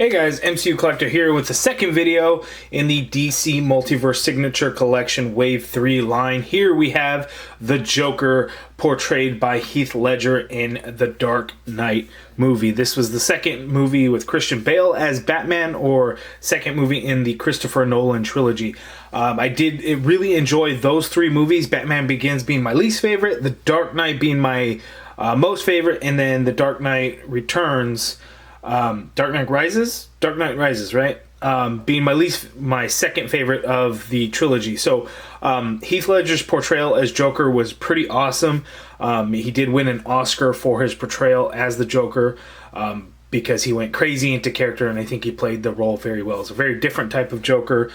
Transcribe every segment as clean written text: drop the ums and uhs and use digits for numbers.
Hey guys, MCU Collector here with the second video in the DC Multiverse Signature Collection Wave 3 line. Here we have the Joker portrayed by Heath Ledger in the Dark Knight movie. This was the second movie with Christian Bale as Batman, or second movie in the Christopher Nolan trilogy. I did really enjoy those three movies. Batman Begins being my least favorite, The Dark Knight being my most favorite, and then The Dark Knight Returns. Dark Knight Rises, right? Being my second favorite of the trilogy. So Heath Ledger's portrayal as Joker was pretty awesome. He did win an Oscar for his portrayal as the Joker because he went crazy into character, and I think he played the role very well. It's a very different type of Joker,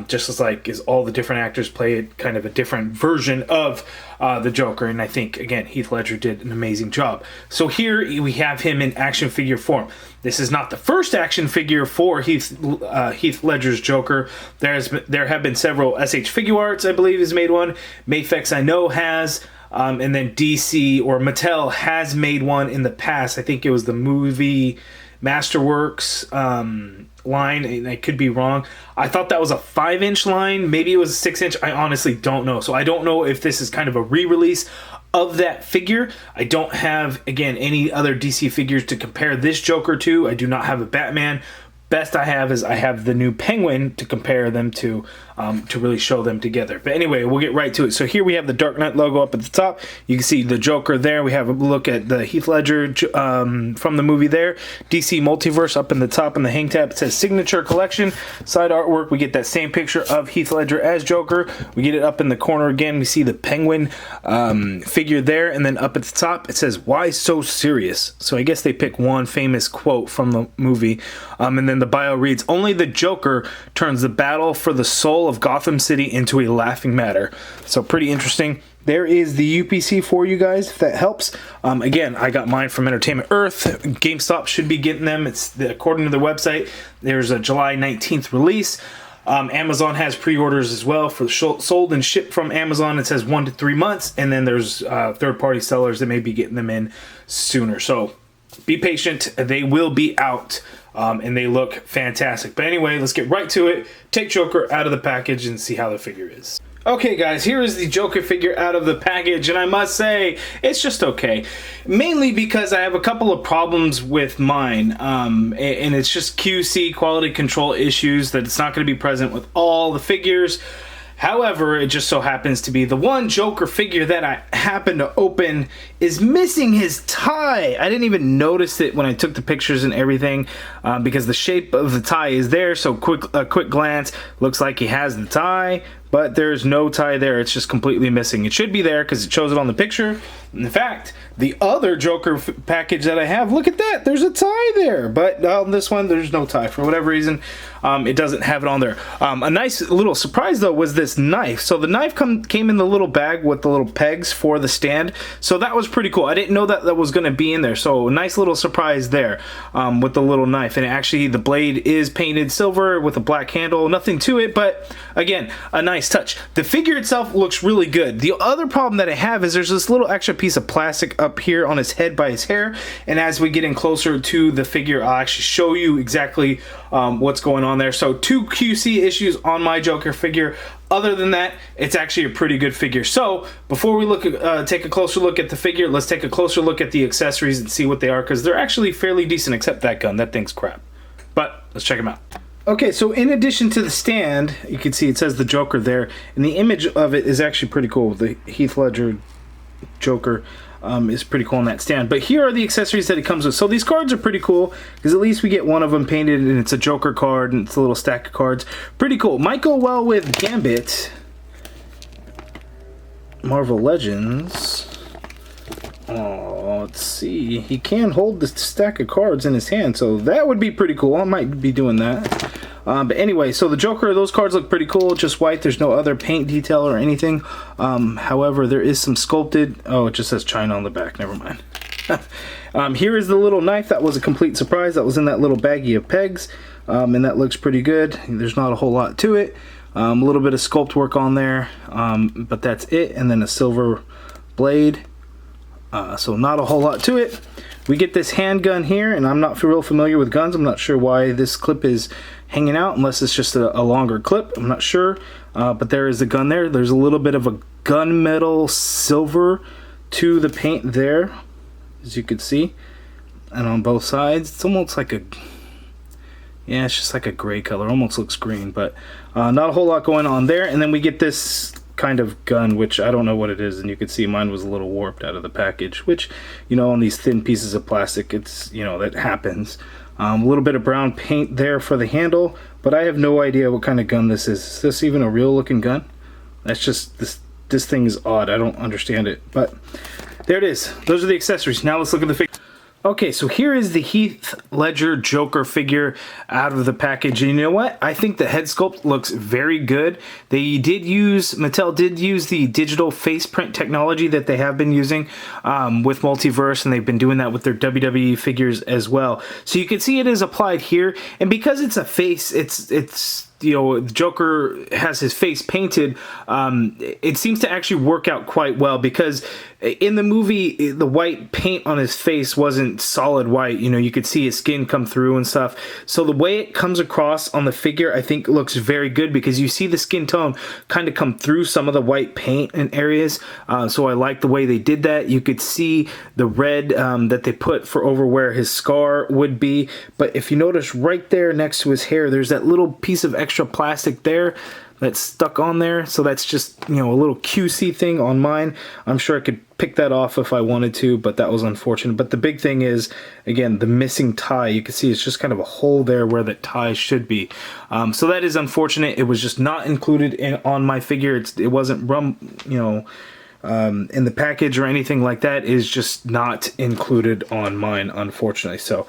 just as all the different actors played kind of a different version of the Joker, and I think, again, Heath Ledger did an amazing job. So here we have him in action figure form. This is not the first action figure for Heath Ledger's Joker. There have been several SH Figuarts, I believe, has made one. Mafex, I know, has. And then DC or Mattel has made one in the past. I think it was the movie Masterworks line, and I could be wrong. I thought that was a 5-inch line. Maybe it was a 6-inch. I honestly don't know. So I don't know if this is kind of a re-release of that figure. I don't have, again, any other DC figures to compare this Joker to. I do not have a Batman. Best I have is I have the new Penguin to compare them to really show them together. But anyway, we'll get right to it. So here we have the Dark Knight logo up at the top. You can see the Joker there. We have a look at the Heath Ledger from the movie there. DC Multiverse up in the top in the hang tab. It says Signature Collection. Side artwork, we get that same picture of Heath Ledger as Joker. We get it up in the corner again. We see the Penguin figure there. And then up at the top, it says, "Why so serious?" So I guess they pick one famous quote from the movie. And then the bio reads, "Only the Joker turns the battle for the soul of Gotham City into a laughing matter." So pretty interesting. There is the UPC for you guys, if that helps. Again, I got mine from Entertainment Earth. GameStop should be getting them. According to their website, there's a July 19th release. Amazon has pre-orders as well for sold and shipped from Amazon. It says 1 to 3 months, and then there's third-party sellers that may be getting them in sooner. So be patient. They will be out. And they look fantastic. But anyway, let's get right to it. Take Joker out of the package and see how the figure is. Okay guys, here is the Joker figure out of the package, and I must say, it's just okay. Mainly because I have a couple of problems with mine, and it's just QC, quality control issues, that it's not going to be present with all the figures. However, it just so happens to be the one Joker figure that I happen to open is missing his tie. I didn't even notice it when I took the pictures and everything, because the shape of the tie is there. So a quick glance, looks like he has the tie, but there's no tie there. It's just completely missing. It should be there because it shows it on the picture. In fact, the other Joker package that I have, look at that, there's a tie there. But on this one, there's no tie. For whatever reason, it doesn't have it on there. A nice little surprise, though, was this knife. So the knife came in the little bag with the little pegs for the stand. So that was pretty cool. I didn't know that was going to be in there. So a nice little surprise there with the little knife. And actually, the blade is painted silver with a black handle. Nothing to it, but again, a nice touch. The figure itself looks really good. The other problem that I have is there's this little extra piece of plastic up here on his head by his hair, and as we get in closer to the figure, I'll actually show you exactly what's going on there. So 2 QC issues on my Joker figure. Other than that, it's actually a pretty good figure. So before we take a closer look at the figure, let's take a closer look at the accessories and see what they are, because they're actually fairly decent, except that gun. That thing's crap. But let's check them out. Okay, so in addition to the stand, you can see it says the Joker there, and the image of it is actually pretty cool. The Heath Ledger Joker is pretty cool on that stand. But here are the accessories that it comes with. So these cards are pretty cool, because at least we get one of them painted, and it's a Joker card, and it's a little stack of cards. Pretty cool. Might go well with Gambit, Marvel Legends. Oh, let's see. He can hold the stack of cards in his hand, so that would be pretty cool. I might be doing that. But anyway, so the Joker, those cards look pretty cool, just white. There's no other paint detail or anything. However, there is some sculpted. Oh, it just says China on the back. Never mind. Here is the little knife. That was a complete surprise. That was in that little baggie of pegs, and that looks pretty good. There's not a whole lot to it. A little bit of sculpt work on there, but that's it. And then a silver blade. So not a whole lot to it. We get this handgun here, and I'm not real familiar with guns. I'm not sure why this clip is hanging out, unless it's just a longer clip. I'm not sure. But there is the gun there. There's a little bit of a gunmetal silver to the paint there, as you can see. And on both sides, it's almost like a... yeah, it's just like a gray color. Almost looks green, but not a whole lot going on there. And then we get this kind of gun, which I don't know what it is, and you can see mine was a little warped out of the package, which, you know, on these thin pieces of plastic, it's, you know, that happens. A little bit of brown paint there for the handle, but I have no idea what kind of gun this is. Is this even a real looking gun? That's just, this thing is odd. I don't understand it, but there it is. Those are the accessories. Now let's look at the figure. Okay, so here is the Heath Ledger Joker figure out of the package. And you know what? I think the head sculpt looks very good. Mattel did use the digital face print technology that they have been using with Multiverse, and they've been doing that with their WWE figures as well. So you can see it is applied here, and because it's a face, it's you know, the Joker has his face painted, it seems to actually work out quite well, because in the movie, the white paint on his face wasn't solid white. You know, you could see his skin come through and stuff. So the way it comes across on the figure, I think looks very good, because you see the skin tone kind of come through some of the white paint in areas. So I like the way they did that. You could see the red that they put for over where his scar would be. But if you notice right there next to his hair, there's that little piece of extra plastic there that's stuck on there. So that's just, you know, a little QC thing on mine. I'm sure I could pick that off if I wanted to, but that was unfortunate. But the big thing is, again, the missing tie. You can see it's just kind of a hole there where that tie should be. So that is unfortunate. It was just not included on my figure. It wasn't you know, in the package or anything like that. Is just not included on mine, unfortunately. So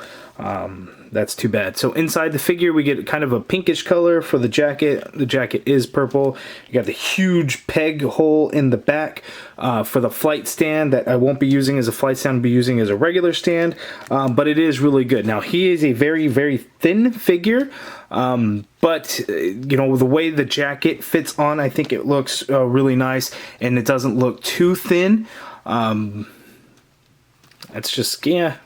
that's too bad. So inside the figure, we get kind of a pinkish color for the jacket. The jacket is purple. You got the huge peg hole in the back for the flight stand that I won't be using as a flight stand. I'll be using as a regular stand, but it is really good. Now, he is a very, very thin figure, but you know, the way the jacket fits on, I think it looks really nice, and it doesn't look too thin. That's just, yeah,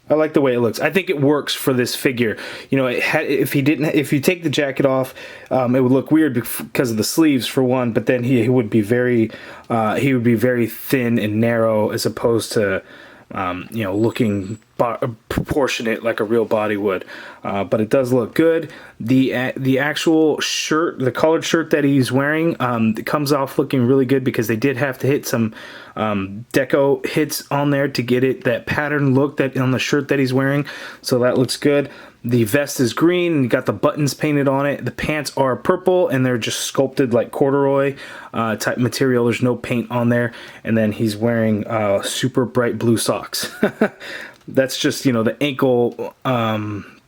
I like the way it looks. I think it works for this figure. You know, if you take the jacket off, it would look weird because of the sleeves for one. But then he would be very thin and narrow, as opposed to you know, looking proportionate like a real body would. But it does look good. The actual shirt, the collared shirt that he's wearing, it comes off looking really good, because they did have to hit some deco hits on there to get it that pattern look that on the shirt that he's wearing. So that looks good. The vest is green, and you got the buttons painted on it. The pants are purple, and they're just sculpted like corduroy type material. There's no paint on there. And then he's wearing super bright blue socks. That's just, you know, the ankle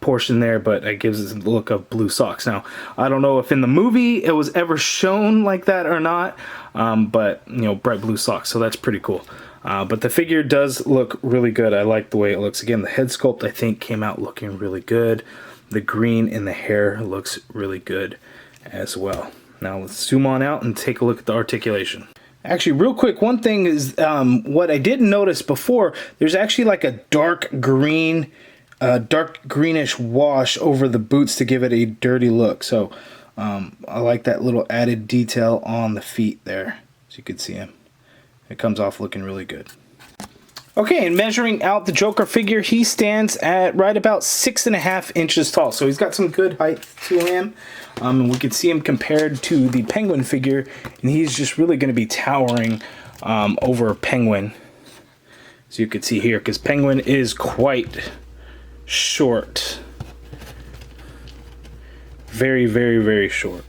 portion there, but it gives it the look of blue socks. Now, I don't know if in the movie it was ever shown like that or not, but, you know, bright blue socks, so that's pretty cool. But the figure does look really good. I like the way it looks. Again, the head sculpt, I think, came out looking really good. The green in the hair looks really good as well. Now let's zoom on out and take a look at the articulation. Actually, real quick, one thing is what I didn't notice before, there's actually like a dark greenish wash over the boots to give it a dirty look. So I like that little added detail on the feet there, so you can see him. It comes off looking really good. Okay, and measuring out the Joker figure, he stands at right about 6.5 inches tall. So he's got some good height to him. And we can see him compared to the Penguin figure, and he's just really going to be towering over Penguin. So you can see here, because Penguin is quite short. Very, very, very short.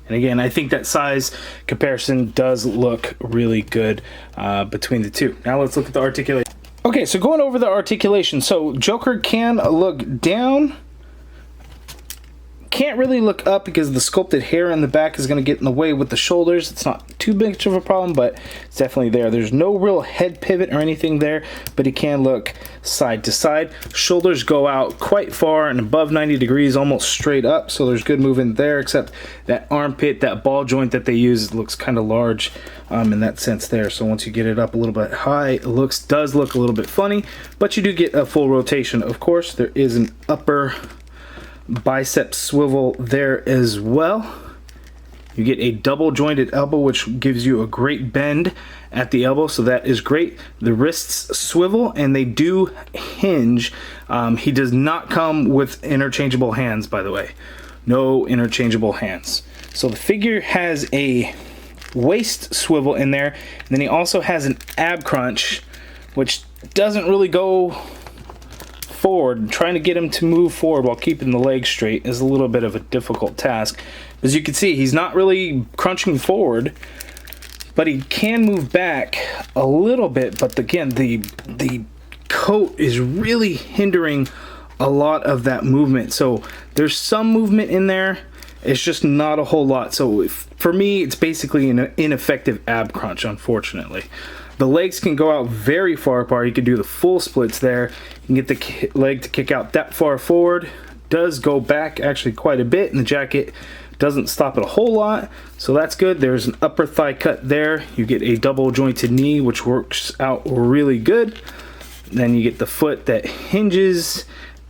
And again, I think that size comparison does look really good between the two. Now let's look at the articulation. Okay, so going over the articulation. So Joker can look down, can't really look up because the sculpted hair in the back is going to get in the way with the shoulders. It's not too big of a problem, but it's definitely there. There's no real head pivot or anything there, but he can look side to side. Shoulders go out quite far and above 90 degrees, almost straight up, so there's good movement there, except that armpit, that ball joint that they use looks kind of large in that sense there. So once you get it up a little bit high, it does look a little bit funny, but you do get a full rotation. Of course, there is an upper bicep swivel there as well. You get a double jointed elbow, which gives you a great bend at the elbow, so that is great. The wrists swivel and they do hinge. He does not come with interchangeable hands, by the way. No interchangeable hands. So the figure has a waist swivel in there, and then he also has an ab crunch, which doesn't really go forward. Trying to get him to move forward while keeping the legs straight is a little bit of a difficult task. As you can see, he's not really crunching forward, but he can move back a little bit. But again, the coat is really hindering a lot of that movement. So there's some movement in there, it's just not a whole lot. So for me, it's basically an ineffective ab crunch, unfortunately. The legs can go out very far apart. You can do the full splits there. You can get the leg to kick out that far forward. Does go back actually quite a bit, and the jacket doesn't stop it a whole lot, so that's good. There's an upper thigh cut there. You get a double jointed knee, which works out really good. Then you get the foot that hinges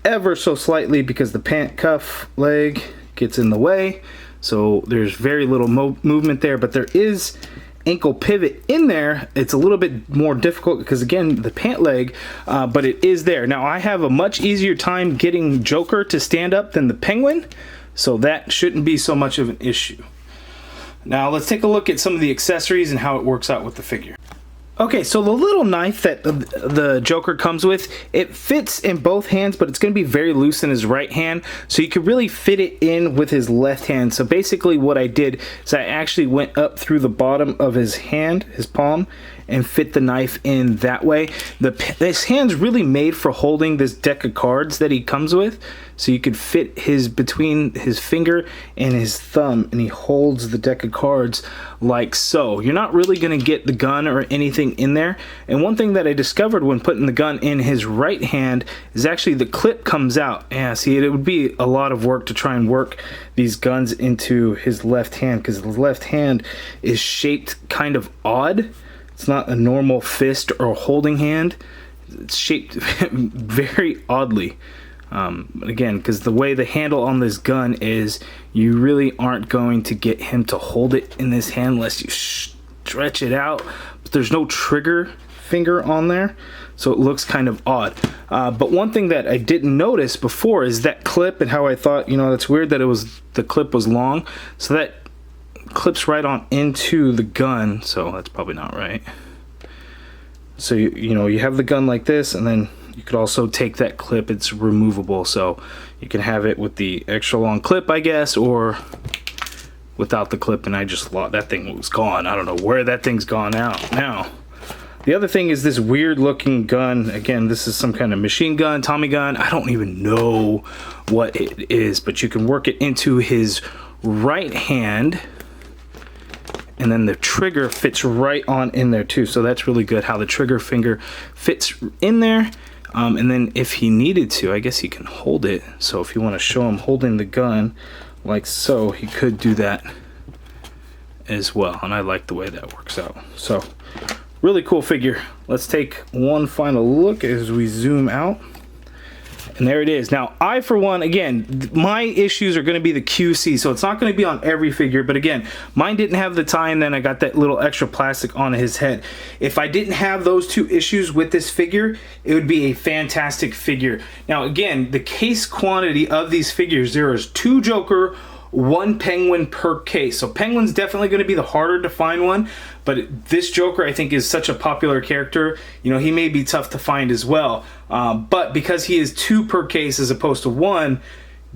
ever so slightly because the pant cuff leg gets in the way. So there's very little movement there, but there is ankle pivot in there. It's a little bit more difficult because, again, the pant leg, but it is there. Now, I have a much easier time getting Joker to stand up than the Penguin, so that shouldn't be so much of an issue. Now, let's take a look at some of the accessories and how it works out with the figure. Okay, so the little knife that the Joker comes with, it fits in both hands, but it's going to be very loose in his right hand, so you could really fit it in with his left hand. So basically what I did is I actually went up through the bottom of his hand, his palm, and fit the knife in that way. This hand's really made for holding this deck of cards that he comes with, so you could fit between his finger and his thumb, and he holds the deck of cards like so. You're not really going to get the gun or anything in there. And one thing that I discovered when putting the gun in his right hand is actually the clip comes out. Yeah, see, it would be a lot of work to try and work these guns into his left hand, because the left hand is shaped kind of odd. It's not a normal fist or holding hand. It's shaped very oddly. Again, because the way the handle on this gun is, you really aren't going to get him to hold it in this hand unless you stretch it out. But there's no trigger finger on there, so it looks kind of odd. But one thing that I didn't notice before is that clip, and how I thought, that's weird that the clip was long. So that clips right on into the gun, so that's probably not right. So you have the gun like this, and then you could also take that clip. It's removable, so you can have it with the extra long clip, I guess, or without the clip. And I just thought that thing was gone. I don't know where that thing's gone out now. The other thing is this weird looking gun. Again, this is some kind of machine gun, Tommy gun. I don't even know what it is, but you can work it into his right hand, and then the trigger fits right on in there too. So that's really good how the trigger finger fits in there. And then if he needed to, I guess he can hold it. So if you want to show him holding the gun like so, he could do that as well. And I like the way that works out. So really cool figure. Let's take one final look as we zoom out. And there it is. Now, I, for one, again, my issues are going to be the QC, so it's not going to be on every figure. But again, mine didn't have the tie, and then I got that little extra plastic on his head. If I didn't have those two issues with this figure, it would be a fantastic figure. Now, again, the case quantity of these figures, there is 2 Joker, 1 Penguin per case. So Penguin's definitely going to be the harder to find one, but this Joker, I think, is such a popular character. He may be tough to find as well. But because he is 2 per case as opposed to 1,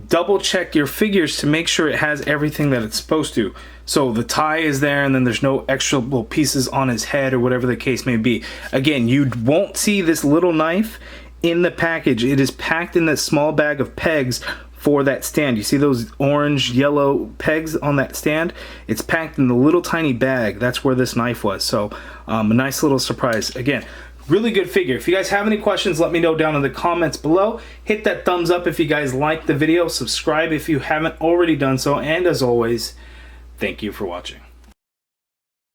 double check your figures to make sure it has everything that it's supposed to. So the tie is there, and then there's no extra little pieces on his head or whatever the case may be. Again, you won't see this little knife in the package. It is packed in this small bag of pegs for that stand. You see those orange yellow pegs on that stand? It's packed in the little tiny bag. That's where this knife was. So a nice little surprise. Again, really good figure. If you guys have any questions, let me know down in the comments below. Hit that thumbs up if you guys liked the video. Subscribe if you haven't already done so. And as always, thank you for watching.